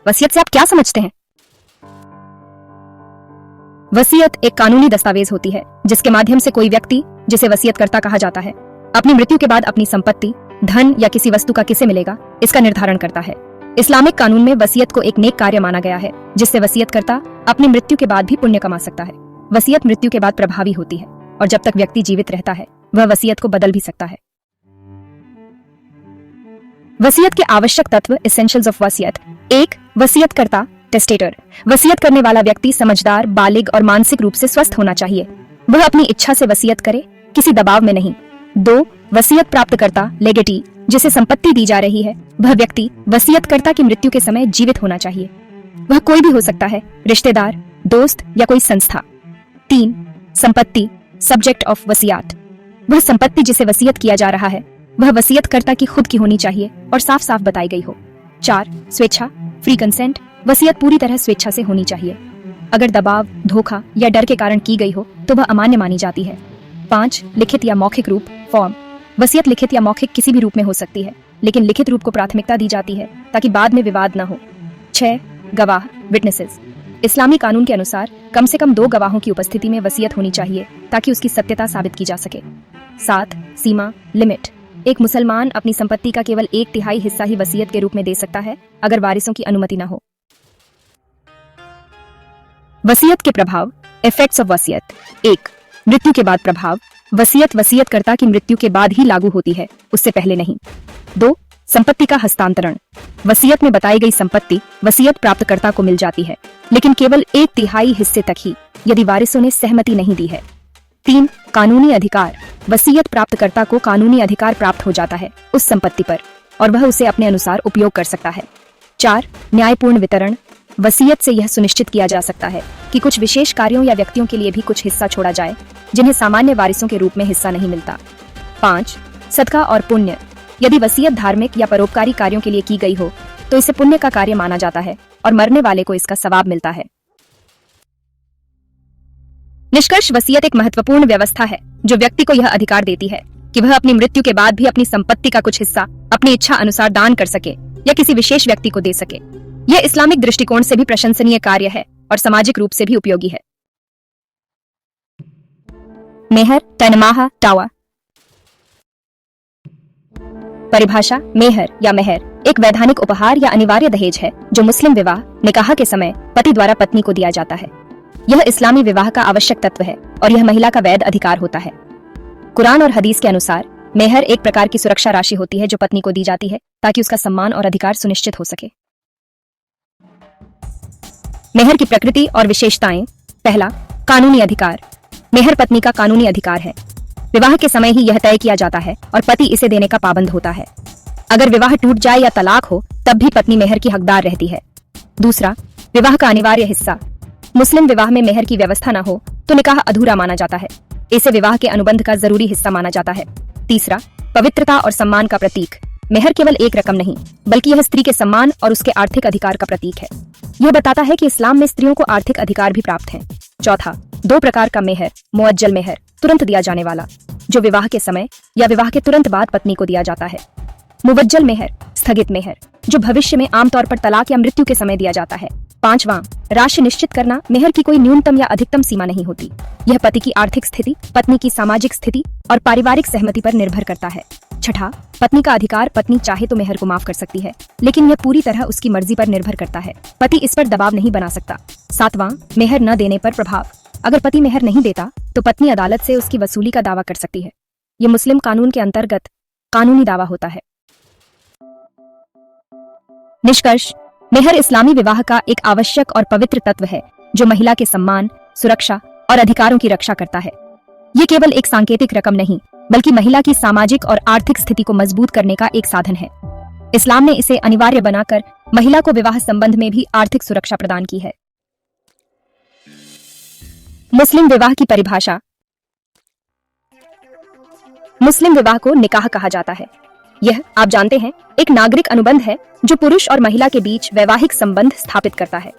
वसीयत से आप क्या समझते हैं? वसीयत एक कानूनी दस्तावेज होती है जिसके माध्यम से कोई व्यक्ति, जिसे वसीयतकर्ता कहा जाता है, अपनी मृत्यु के बाद अपनी संपत्ति, धन या किसी वस्तु का किसे मिलेगा, इसका निर्धारण करता है। इस्लामिक कानून में वसीयत को एक नेक कार्य माना गया है जिससे वसीयतकर्ता अपनी मृत्यु के बाद भी पुण्य कमा सकता है। वसीयत मृत्यु के बाद प्रभावी होती है और जब तक व्यक्ति जीवित रहता है वह वसीयत को बदल भी सकता है। वसीयत के आवश्यक तत्व, एसेंशियल्स ऑफ वसीयत। 1. वसीयतकर्ता, टेस्टेटर। वसीयत करने वाला व्यक्ति समझदार, बालिग और मानसिक रूप से स्वस्थ होना चाहिए। वह अपनी इच्छा से वसीयत करे, किसी दबाव में नहीं। 2. वसीयत प्राप्तकर्ता, लेगेटी। जिसे संपत्ति दी जा रही है वह व्यक्ति वसीयतकर्ता की मृत्यु के समय जीवित होना चाहिए। वह कोई भी हो सकता है, रिश्तेदार, दोस्त या कोई संस्था। 3. संपत्ति, सब्जेक्ट ऑफ वसीयत। वह संपत्ति जिसे वसीयत किया जा रहा है वह वसीयतकर्ता की खुद की होनी चाहिए और साफ साफ बताई गई हो। 4. स्वेच्छा, फ्री कंसेंट। वसीयत पूरी तरह स्वेच्छा से होनी चाहिए। अगर दबाव, धोखा या डर के कारण की गई हो तो वह अमान्य मानी जाती है। 5. लिखित या मौखिक रूप, फॉर्म। वसीयत लिखित या मौखिक किसी भी रूप में हो सकती है, लेकिन लिखित रूप को प्राथमिकता दी जाती है ताकि बाद में विवाद न हो। 6. गवाह, विटनेसेस। इस्लामी कानून के अनुसार कम से कम 2 गवाहों की उपस्थिति में वसीयत होनी चाहिए ताकि उसकी सत्यता साबित की जा सके। 7. सीमा, लिमिट। एक मुसलमान अपनी संपत्ति का केवल 1/3 हिस्सा ही वसीयत के रूप में दे सकता है अगर वारिसों की अनुमति न हो। वसीयत के प्रभाव, इफेक्ट्स ऑफ वसीयत। 1. मृत्यु के बाद प्रभाव। वसीयत वसीयतकर्ता की मृत्यु के बाद ही लागू होती है, उससे पहले नहीं। 2. संपत्ति का हस्तांतरण। वसीयत में बताई गई संपत्ति वसीयत प्राप्तकर्ता को मिल जाती है, लेकिन केवल 1/3 हिस्से तक ही, यदि वारिसों ने सहमति नहीं दी है। 3. कानूनी अधिकार। वसीयत प्राप्तकर्ता को कानूनी अधिकार प्राप्त हो जाता है उस संपत्ति पर और वह उसे अपने अनुसार उपयोग कर सकता है। 4. न्यायपूर्ण वितरण। वसीयत से यह सुनिश्चित किया जा सकता है कि कुछ विशेष कार्यों या व्यक्तियों के लिए भी कुछ हिस्सा छोड़ा जाए जिन्हें सामान्य वारिसों के रूप में हिस्सा नहीं मिलता। 5. सदका और पुण्य। यदि वसीयत धार्मिक या परोपकारी कार्यों के लिए की गई हो तो इसे पुण्य का कार्य माना जाता है और मरने वाले को इसका सवाब मिलता है। निष्कर्ष, वसीयत एक महत्वपूर्ण व्यवस्था है जो व्यक्ति को यह अधिकार देती है कि वह अपनी मृत्यु के बाद भी अपनी संपत्ति का कुछ हिस्सा अपनी इच्छा अनुसार दान कर सके या किसी विशेष व्यक्ति को दे सके। यह इस्लामिक दृष्टिकोण से भी प्रशंसनीय कार्य है और सामाजिक रूप से भी उपयोगी है। मेहर, तनमाहा, टावा। परिभाषा, मेहर या मेहर एक वैधानिक उपहार या अनिवार्य दहेज है जो मुस्लिम विवाह, निकाह के समय पति द्वारा पत्नी को दिया जाता है। यह इस्लामी विवाह का आवश्यक तत्व है और यह महिला का वैध अधिकार होता है। कुरान और हदीस के अनुसार मेहर एक प्रकार की सुरक्षा राशि होती है जो पत्नी को दी जाती है ताकि उसका सम्मान और अधिकार सुनिश्चित हो सके। मेहर की प्रकृति और विशेषताएं। पहला, कानूनी अधिकार। मेहर पत्नी का कानूनी अधिकार है। विवाह के समय ही यह तय किया जाता है और पति इसे देने का पाबंद होता है। अगर विवाह टूट जाए या तलाक हो तब भी पत्नी मेहर की हकदार रहती है। दूसरा, विवाह का अनिवार्य हिस्सा। मुस्लिम विवाह में मेहर की व्यवस्था न हो तो निकाह अधूरा माना जाता है। इसे विवाह के अनुबंध का जरूरी हिस्सा माना जाता है। तीसरा, पवित्रता और सम्मान का प्रतीक। मेहर केवल एक रकम नहीं बल्कि यह स्त्री के सम्मान और उसके आर्थिक अधिकार का प्रतीक है। यह बताता है कि इस्लाम में स्त्रियों को आर्थिक अधिकार भी प्राप्त हैं। चौथा, 2 प्रकार का मेहर। मुअज्जल मेहर, तुरंत दिया जाने वाला, जो विवाह के समय या विवाह के तुरंत बाद पत्नी को दिया जाता है। मुवज्जल मेहर, स्थगित मेहर, जो भविष्य में आमतौर पर तलाक या मृत्यु के समय दिया जाता है। 5वां, राशि निश्चित करना। मेहर की कोई न्यूनतम या अधिकतम सीमा नहीं होती। यह पति की आर्थिक स्थिति, पत्नी की सामाजिक स्थिति और पारिवारिक सहमति पर निर्भर करता है। 6ठा, पत्नी का अधिकार। पत्नी चाहे तो मेहर को माफ कर सकती है, लेकिन यह पूरी तरह उसकी मर्जी पर निर्भर करता है। पति इस पर दबाव नहीं बना सकता। 7वां, मेहर न देने पर प्रभाव। अगर पति मेहर नहीं देता तो पत्नी अदालत से उसकी वसूली का दावा कर सकती है। यह मुस्लिम कानून के अंतर्गत कानूनी दावा होता है। निष्कर्ष, मेहर इस्लामी विवाह का एक आवश्यक और पवित्र तत्व है जो महिला के सम्मान, सुरक्षा और अधिकारों की रक्षा करता है। ये केवल एक सांकेतिक रकम नहीं बल्कि महिला की सामाजिक और आर्थिक स्थिति को मजबूत करने का एक साधन है। इस्लाम ने इसे अनिवार्य बनाकर महिला को विवाह संबंध में भी आर्थिक सुरक्षा प्रदान की है। मुस्लिम विवाह की परिभाषा। मुस्लिम विवाह को निकाह कहा जाता है। यह, आप जानते हैं, एक नागरिक अनुबंध है जो पुरुष और महिला के बीच वैवाहिक संबंध स्थापित करता है।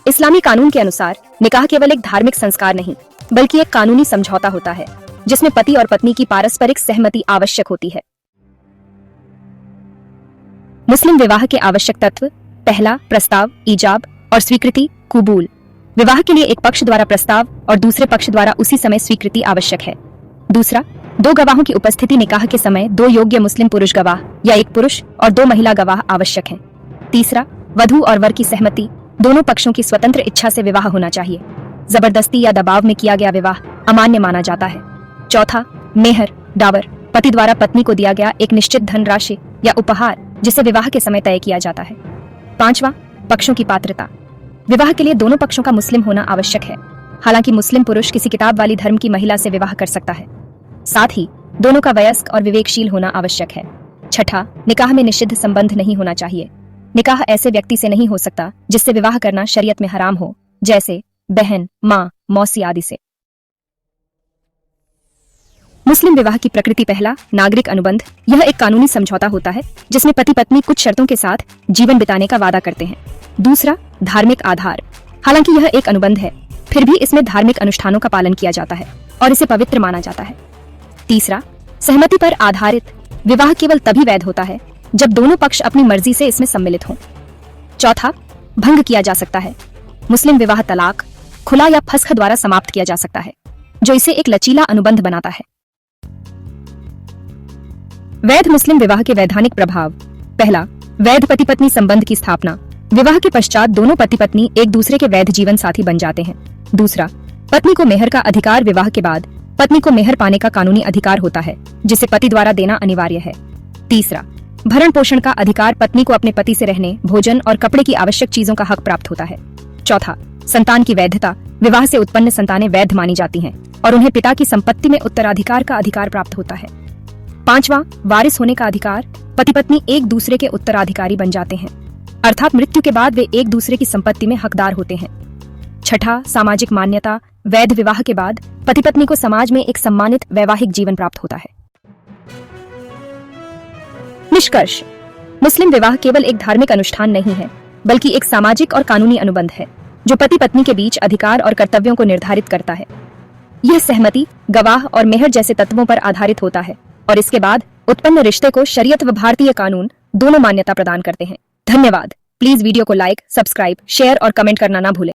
इस्लामी कानून के अनुसार निकाह केवल एक धार्मिक संस्कार नहीं बल्कि एक कानूनी समझौता होता है जिसमें पति और पत्नी की पारस्परिक सहमति आवश्यक होती है। मुस्लिम विवाह के आवश्यक तत्व। पहला, प्रस्ताव, ईजाब और स्वीकृति, कुबूल। विवाह के लिए एक पक्ष द्वारा प्रस्ताव और दूसरे पक्ष द्वारा उसी समय स्वीकृति आवश्यक है। दूसरा, दो गवाहों की उपस्थिति निकाह के समय दो योग्य मुस्लिम पुरुष गवाह या एक पुरुष और दो महिला गवाह आवश्यक हैं। तीसरा, वधू और वर की सहमति, दोनों पक्षों की स्वतंत्र इच्छा से विवाह होना चाहिए। जबरदस्ती या दबाव में किया गया विवाह अमान्य माना जाता है। चौथा, मेहर, डावर, पति द्वारा पत्नी को दिया गया एक निश्चित धनराशि या उपहार जिसे विवाह के समय तय किया जाता है। पांचवा, पक्षों की पात्रता। विवाह के लिए दोनों पक्षों का मुस्लिम होना आवश्यक है। हालांकि मुस्लिम पुरुष किसी किताब वाली धर्म की महिला से विवाह कर सकता है। साथ ही दोनों का वयस्क और विवेकशील होना आवश्यक है। छठा, निकाह में निषिद्ध संबंध नहीं होना चाहिए। निकाह ऐसे व्यक्ति से नहीं हो सकता जिससे विवाह करना शरीयत में हराम हो, जैसे बहन, माँ, मौसी आदि से। मुस्लिम विवाह की प्रकृति। पहला, नागरिक अनुबंध। यह एक कानूनी समझौता होता है जिसमें पति पत्नी कुछ शर्तों के साथ जीवन बिताने का वादा करते हैं। दूसरा, धार्मिक आधार। हालांकि यह एक अनुबंध है, फिर भी इसमें धार्मिक अनुष्ठानों का पालन किया जाता है और इसे पवित्र माना जाता है। तीसरा, सहमति पर आधारित। विवाह केवल तभी वैध होता है जब दोनों पक्ष अपनी मर्जी से इसमें सम्मिलित हों। चौथा, भंग किया जा सकता है। मुस्लिम विवाह तलाक, खुला या फस्ख द्वारा समाप्त किया जा सकता है, जो इसे एक लचीला अनुबंध बनाता है। वैध मुस्लिम विवाह के वैधानिक प्रभाव। पहला, वैध पति पत्नी संबंध की स्थापना। विवाह के पश्चात दोनों पति पत्नी एक दूसरे के वैध जीवन साथी बन जाते हैं। दूसरा, पत्नी को मेहर का अधिकार। विवाह के बाद पत्नी को मेहर पाने का कानूनी अधिकार होता है, जिसे पति द्वारा देना अनिवार्य है। तीसरा, भरण पोषण का अधिकार। पत्नी को अपने पति से रहने, भोजन और कपड़े की आवश्यक चीजों का हक प्राप्त होता है। चौथा, संतान की वैधता। विवाह से उत्पन्न संतानें वैध मानी जाती हैं और उन्हें पिता की संपत्ति में उत्तराधिकार का अधिकार प्राप्त होता है। पांचवा, वारिस होने का अधिकार। पति पत्नी एक दूसरे के उत्तराधिकारी बन जाते हैं, अर्थात मृत्यु के बाद वे एक दूसरे की संपत्ति में हकदार होते हैं। छठा, सामाजिक मान्यता। वैध विवाह के बाद पति पत्नी को समाज में एक सम्मानित वैवाहिक जीवन प्राप्त होता है। निष्कर्ष, मुस्लिम विवाह केवल एक धार्मिक अनुष्ठान नहीं है, बल्कि एक सामाजिक और कानूनी अनुबंध है जो पति पत्नी के बीच अधिकार और कर्तव्यों को निर्धारित करता है। यह सहमति, गवाह और मेहर जैसे तत्वों पर आधारित होता है और इसके बाद उत्पन्न रिश्ते को शरीयत व भारतीय कानून दोनों मान्यता प्रदान करते हैं। धन्यवाद। प्लीज वीडियो को लाइक, सब्सक्राइब, शेयर और कमेंट करना ना भूलें।